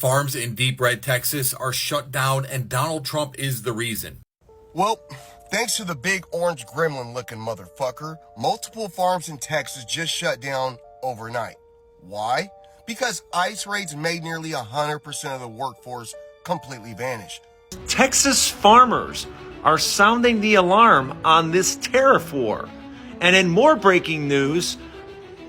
Farms in deep red Texas are shut down, and Donald Trump is the reason. Well, thanks to the big orange gremlin looking motherfucker, multiple farms in Texas just shut down overnight. Why? Because ICE raids made nearly 100% of the workforce completely vanish. Texas farmers are sounding the alarm on this tariff war. And in more breaking news,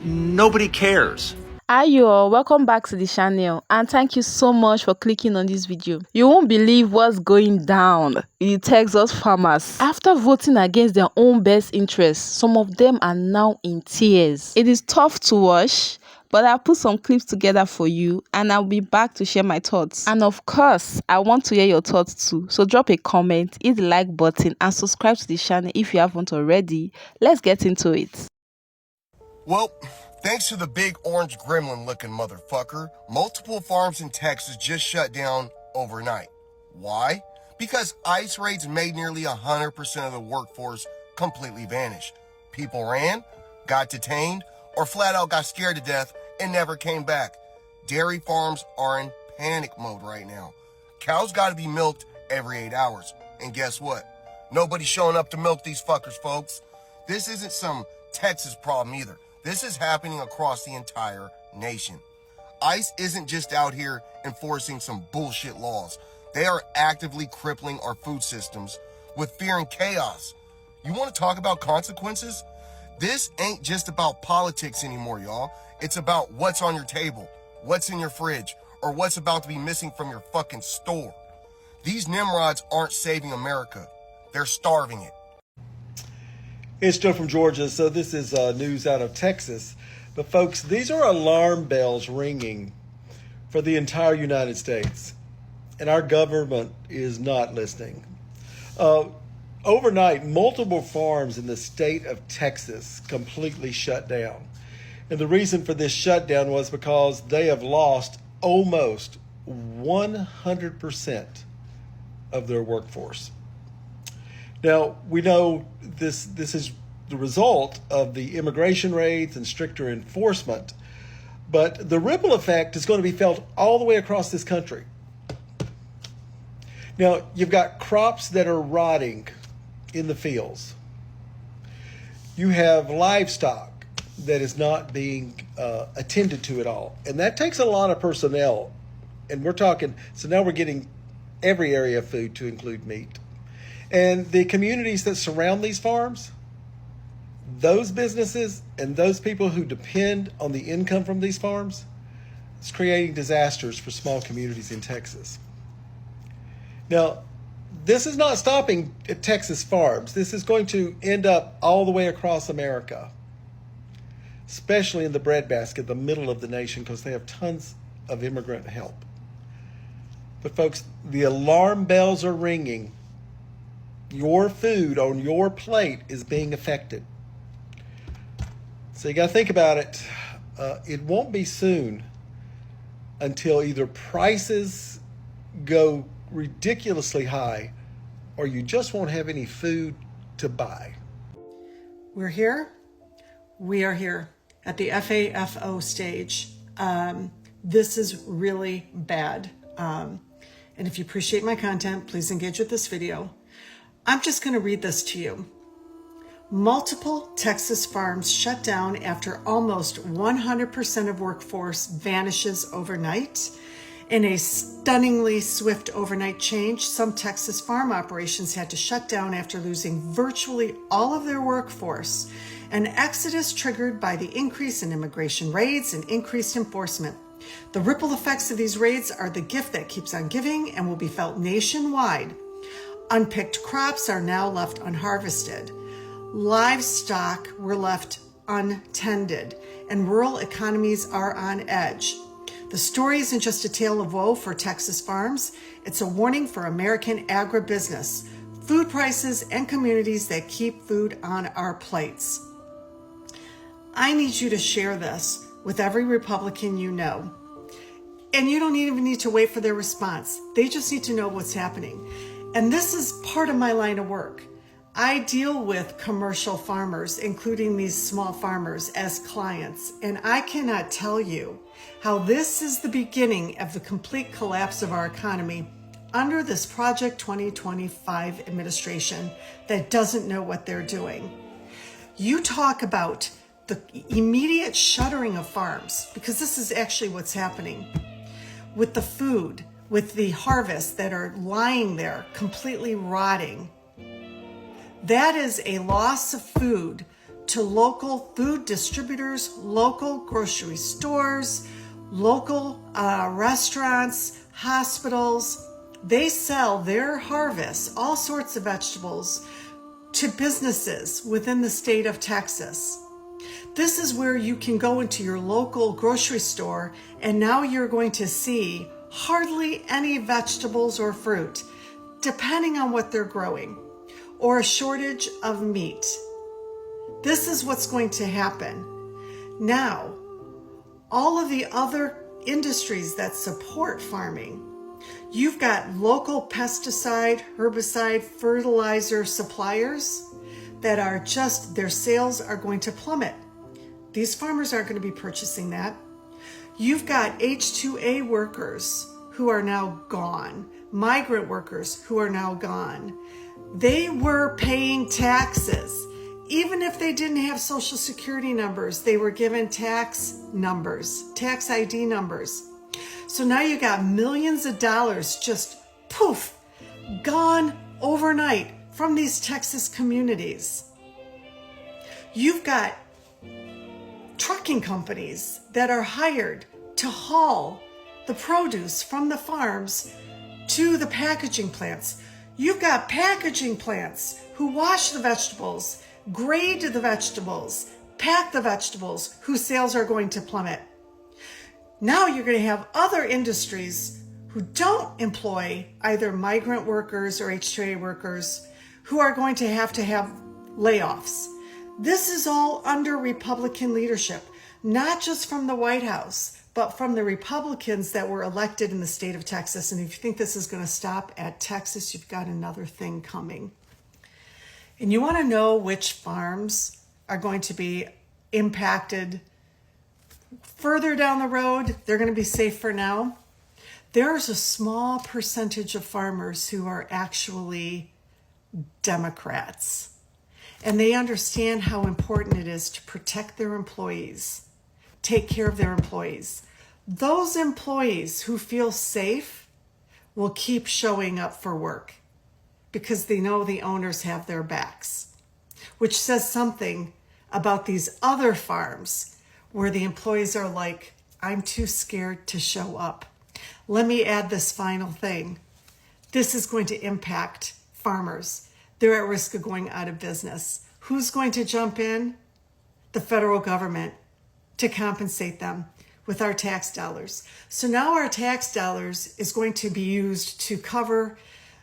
nobody cares. Hi you all, welcome back to the channel and thank you so much for clicking on this video. You won't believe what's going down with the Texas farmers. After voting against their own best interests, some of them are now in tears. It is tough to watch, but I'll put some clips together for you and I'll be back to share my thoughts. And of course, I want to hear your thoughts too. So drop a comment, hit the like button and subscribe to the channel if you haven't already. Let's get into it. Well, thanks to the big orange gremlin looking motherfucker, multiple farms in Texas just shut down overnight. Why? Because ICE raids made nearly 100% of the workforce completely vanish. People ran, got detained, or flat out got scared to death and never came back. Dairy farms are in panic mode right now. Cows gotta be milked every 8 hours. And guess what? Nobody's showing up to milk these fuckers, folks. This isn't some Texas problem either. This is happening across the entire nation. ICE isn't just out here enforcing some bullshit laws. They are actively crippling our food systems with fear and chaos. You want to talk about consequences? This ain't just about politics anymore, y'all. It's about what's on your table, what's in your fridge, or what's about to be missing from your fucking store. These Nimrods aren't saving America. They're starving it. It's Joe from Georgia, so this is news out of Texas. But folks, these are alarm bells ringing for the entire United States. And our government is not listening. Overnight, multiple farms in the state of Texas completely shut down. And the reason for this shutdown was because they have lost almost 100% of their workforce. Now, we know this is the result of the immigration raids and stricter enforcement, but the ripple effect is going to be felt all the way across this country. Now, you've got crops that are rotting in the fields. You have livestock that is not being attended to at all. And that takes a lot of personnel. And we're talking, so now we're getting every area of food to include meat. And the communities that surround these farms, those businesses and those people who depend on the income from these farms, it's creating disasters for small communities in Texas. Now, this is not stopping at Texas farms. This is going to end up all the way across America, especially in the breadbasket, the middle of the nation, because they have tons of immigrant help. But folks, the alarm bells are ringing. Your food on your plate is being affected. So you got to think about it. It won't be soon until either prices go ridiculously high or you just won't have any food to buy. We're here. We are here at the FAFO stage. This is really bad. And if you appreciate my content, please engage with this video. I'm just going to read this to you. Multiple Texas farms shut down after almost 100% of workforce vanishes overnight. In a stunningly swift overnight change, some Texas farm operations had to shut down after losing virtually all of their workforce, an exodus triggered by the increase in immigration raids and increased enforcement. The ripple effects of these raids are the gift that keeps on giving and will be felt nationwide. Unpicked crops are now left unharvested. Livestock were left untended, and rural economies are on edge. The story isn't just a tale of woe for Texas farms. It's a warning for American agribusiness, food prices, and communities that keep food on our plates. I need you to share this with every Republican you know. And you don't even need to wait for their response. They just need to know what's happening. And this is part of my line of work. I deal with commercial farmers, including these small farmers, as clients, and I cannot tell you how this is the beginning of the complete collapse of our economy under this Project 2025 administration that doesn't know what they're doing. You talk about the immediate shuttering of farms, because this is actually what's happening with the food, with the harvests that are lying there completely rotting. That is a loss of food to local food distributors, local grocery stores, local restaurants, hospitals. They sell their harvests, all sorts of vegetables, to businesses within the state of Texas. This is where you can go into your local grocery store, and now you're going to see hardly any vegetables or fruit, depending on what they're growing, or a shortage of meat. This is what's going to happen. Now, all of the other industries that support farming, you've got local pesticide, herbicide, fertilizer suppliers that are just, their sales are going to plummet. These farmers aren't going to be purchasing that. You've got H-2A workers who are now gone, migrant workers who are now gone. They were paying taxes. Even if they didn't have social security numbers, they were given tax numbers, tax ID numbers. So now you got millions of dollars just poof, gone overnight from these Texas communities. You've got trucking companies that are hired to haul the produce from the farms to the packaging plants. You've got packaging plants who wash the vegetables, grade the vegetables, pack the vegetables, whose sales are going to plummet. Now you're going to have other industries who don't employ either migrant workers or H-2A workers who are going to have layoffs. This is all under Republican leadership, not just from the White House, but from the Republicans that were elected in the state of Texas. And if you think this is going to stop at Texas, you've got another thing coming. And you want to know which farms are going to be impacted further down the road? They're going to be safe for now. There's a small percentage of farmers who are actually Democrats. And they understand how important it is to protect their employees, take care of their employees. Those employees who feel safe will keep showing up for work because they know the owners have their backs, which says something about these other farms where the employees are like, I'm too scared to show up. Let me add this final thing. This is going to impact farmers. They're at risk of going out of business. Who's going to jump in? The federal government to compensate them with our tax dollars. So now our tax dollars is going to be used to cover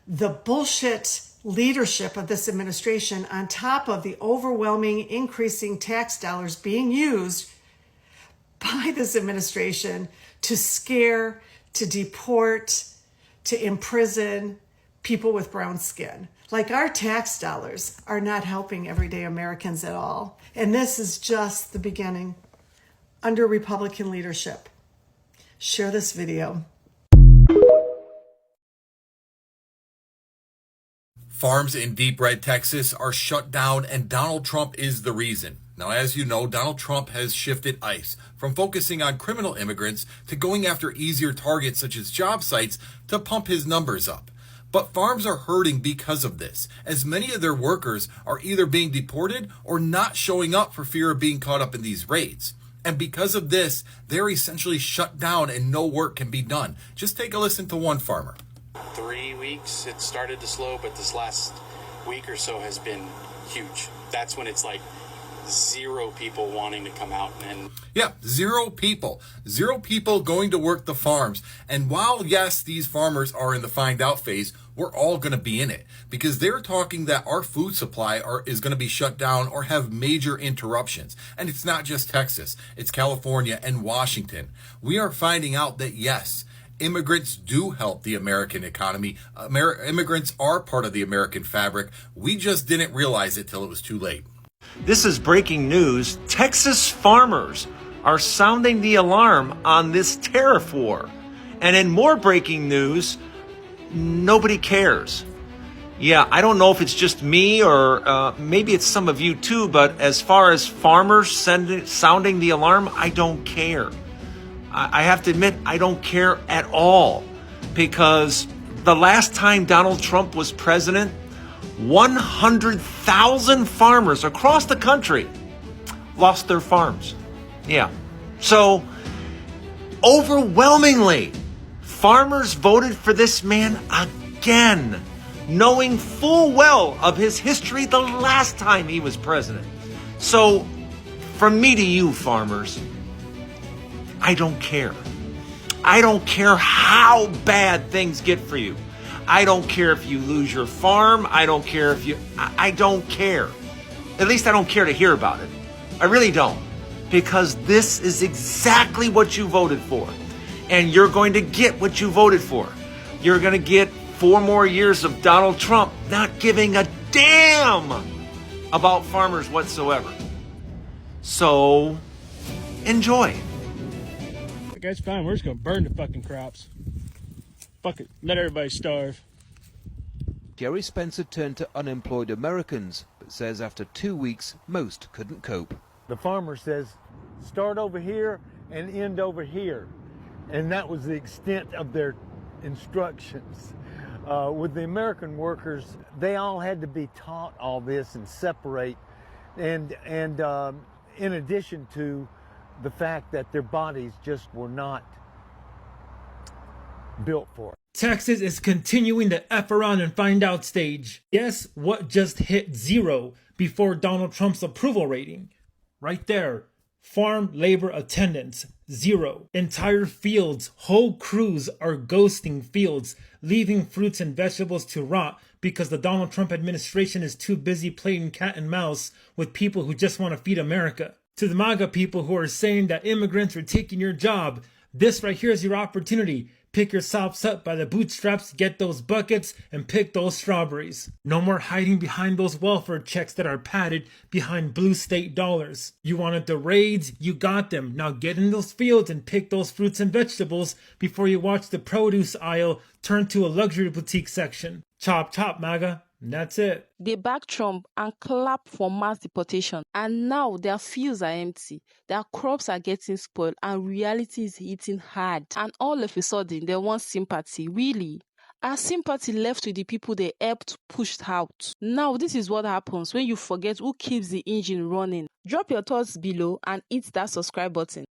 the bullshit leadership of this administration on top of the overwhelming increasing tax dollars being used by this administration to scare, to deport, to imprison people with brown skin. Like our tax dollars are not helping everyday Americans at all. And this is just the beginning under Republican leadership. Share this video. Farms in deep red Texas are shut down, and Donald Trump is the reason. Now, as you know, Donald Trump has shifted ICE from focusing on criminal immigrants to going after easier targets such as job sites to pump his numbers up. But farms are hurting because of this, as many of their workers are either being deported or not showing up for fear of being caught up in these raids. And because of this, they're essentially shut down and no work can be done. Just take a listen to one farmer. 3 weeks it started to slow, but this last week or so has been huge. That's when it's like 0 people wanting to come out. And yeah, 0 people. 0 people going to work the farms. And while, yes, these farmers are in the find out phase, we're all going to be in it, because they're talking that our food supply is going to be shut down or have major interruptions. And it's not just Texas, it's California and Washington. We are finding out that, yes, immigrants do help the American economy. Immigrants are part of the American fabric. We just didn't realize it till it was too late. This is breaking news. Texas farmers are sounding the alarm on this tariff war. And in more breaking news, nobody cares. Yeah, I don't know if it's just me or maybe it's some of you too, but as far as farmers sounding the alarm, I don't care. I have to admit, I don't care at all, because the last time Donald Trump was president, 100,000 farmers across the country lost their farms. Yeah. So, overwhelmingly, farmers voted for this man again, knowing full well of his history the last time he was president. So, from me to you, farmers, I don't care. I don't care how bad things get for you. I don't care if you lose your farm. I don't care if you... I don't care. At least I don't care to hear about it. I really don't. Because this is exactly what you voted for. And you're going to get what you voted for. You're going to get 4 more years of Donald Trump not giving a damn about farmers whatsoever. So, enjoy. That's fine. We're just going to burn the fucking crops. Fuck it. Let everybody starve. Jerry Spencer turned to unemployed Americans, but says after 2 weeks, most couldn't cope. The farmer says, start over here and end over here. And that was the extent of their instructions. With the American workers, they all had to be taught all this and separate. And in addition to the fact that their bodies just were not built for it. Texas is continuing the F around and find out stage. Guess what just hit 0 before Donald Trump's approval rating? Right there. Farm labor attendance, 0. Entire fields, whole crews are ghosting fields, leaving fruits and vegetables to rot because the Donald Trump administration is too busy playing cat and mouse with people who just want to feed America. To the MAGA people who are saying that immigrants are taking your job, this right here is your opportunity. Pick yourselves up by the bootstraps, get those buckets, and pick those strawberries. No more hiding behind those welfare checks that are padded behind blue state dollars. You wanted the raids, you got them. Now get in those fields and pick those fruits and vegetables before you watch the produce aisle turn to a luxury boutique section. Chop chop, MAGA. And that's it. They backed Trump and clapped for mass deportation. And now their fields are empty. Their crops are getting spoiled and reality is hitting hard. And all of a sudden, they want sympathy. Really? Our sympathy left with the people they helped pushed out. Now, this is what happens when you forget who keeps the engine running. Drop your thoughts below and hit that subscribe button.